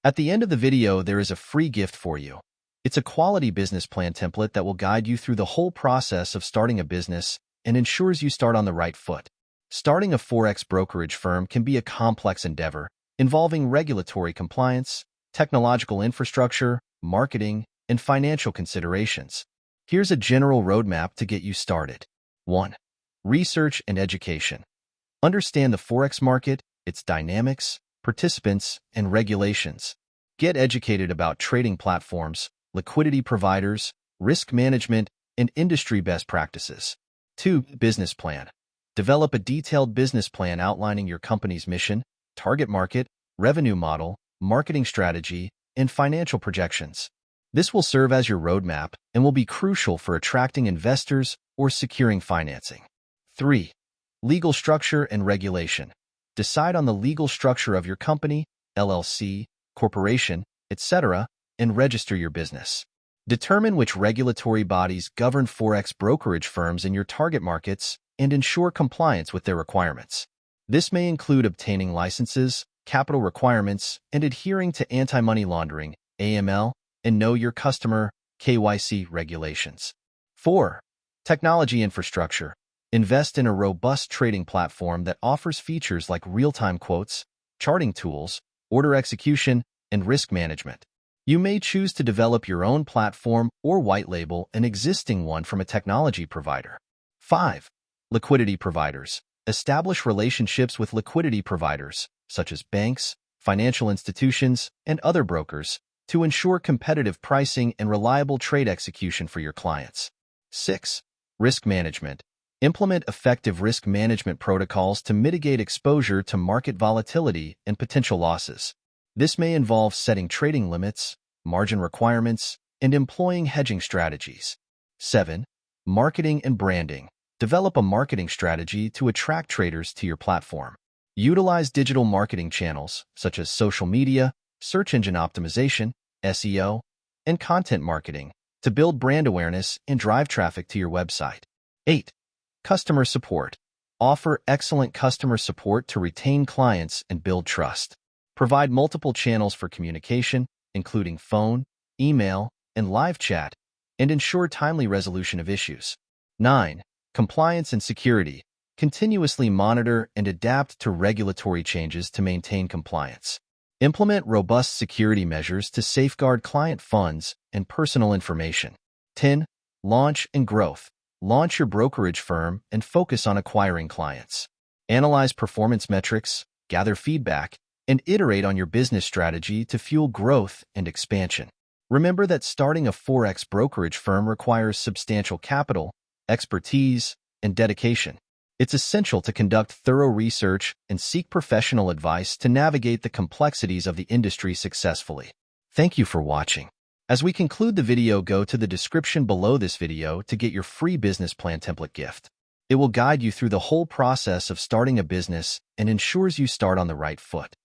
At the end of the video, there is a free gift for you. It's a quality business plan template that will guide you through the whole process of starting a business and ensures you start on the right foot. Starting a Forex brokerage firm can be a complex endeavor involving regulatory compliance, technological infrastructure, marketing, and financial considerations. Here's a general roadmap to get you started. 1. Research and education. Understand the Forex market, its dynamics, participants, and regulations. Get educated about trading platforms, liquidity providers, risk management, and industry best practices. 2. Business plan. Develop a detailed business plan outlining your company's mission, target market, revenue model, marketing strategy, and financial projections. This will serve as your roadmap and will be crucial for attracting investors or securing financing. 3. Legal structure and regulation. Decide on the legal structure of your company, LLC, corporation, etc., and register your business. Determine which regulatory bodies govern Forex brokerage firms in your target markets and ensure compliance with their requirements. This may include obtaining licenses, capital requirements, and adhering to anti-money laundering, AML, and Know Your Customer, KYC regulations. 4. Technology infrastructure. Invest in a robust trading platform that offers features like real-time quotes, charting tools, order execution, and risk management. You may choose to develop your own platform or white label an existing one from a technology provider. 5. Liquidity providers. Establish relationships with liquidity providers, such as banks, financial institutions, and other brokers, to ensure competitive pricing and reliable trade execution for your clients. 6. Risk management. Implement effective risk management protocols to mitigate exposure to market volatility and potential losses. This may involve setting trading limits, margin requirements, and employing hedging strategies. 7. Marketing and branding. Develop a marketing strategy to attract traders to your platform. Utilize digital marketing channels such as social media, search engine optimization, SEO, and content marketing to build brand awareness and drive traffic to your website. 8. Customer support. Offer excellent customer support to retain clients and build trust. Provide multiple channels for communication, including phone, email, and live chat, and ensure timely resolution of issues. 9. Compliance and security. Continuously monitor and adapt to regulatory changes to maintain compliance. Implement robust security measures to safeguard client funds and personal information. 10. Launch and growth. Launch your brokerage firm and focus on acquiring clients. Analyze performance metrics, gather feedback, and iterate on your business strategy to fuel growth and expansion. Remember that starting a Forex brokerage firm requires substantial capital, expertise, and dedication. It's essential to conduct thorough research and seek professional advice to navigate the complexities of the industry successfully. Thank you for watching. As we conclude the video, go to the description below this video to get your free business plan template gift. It will guide you through the whole process of starting a business and ensures you start on the right foot.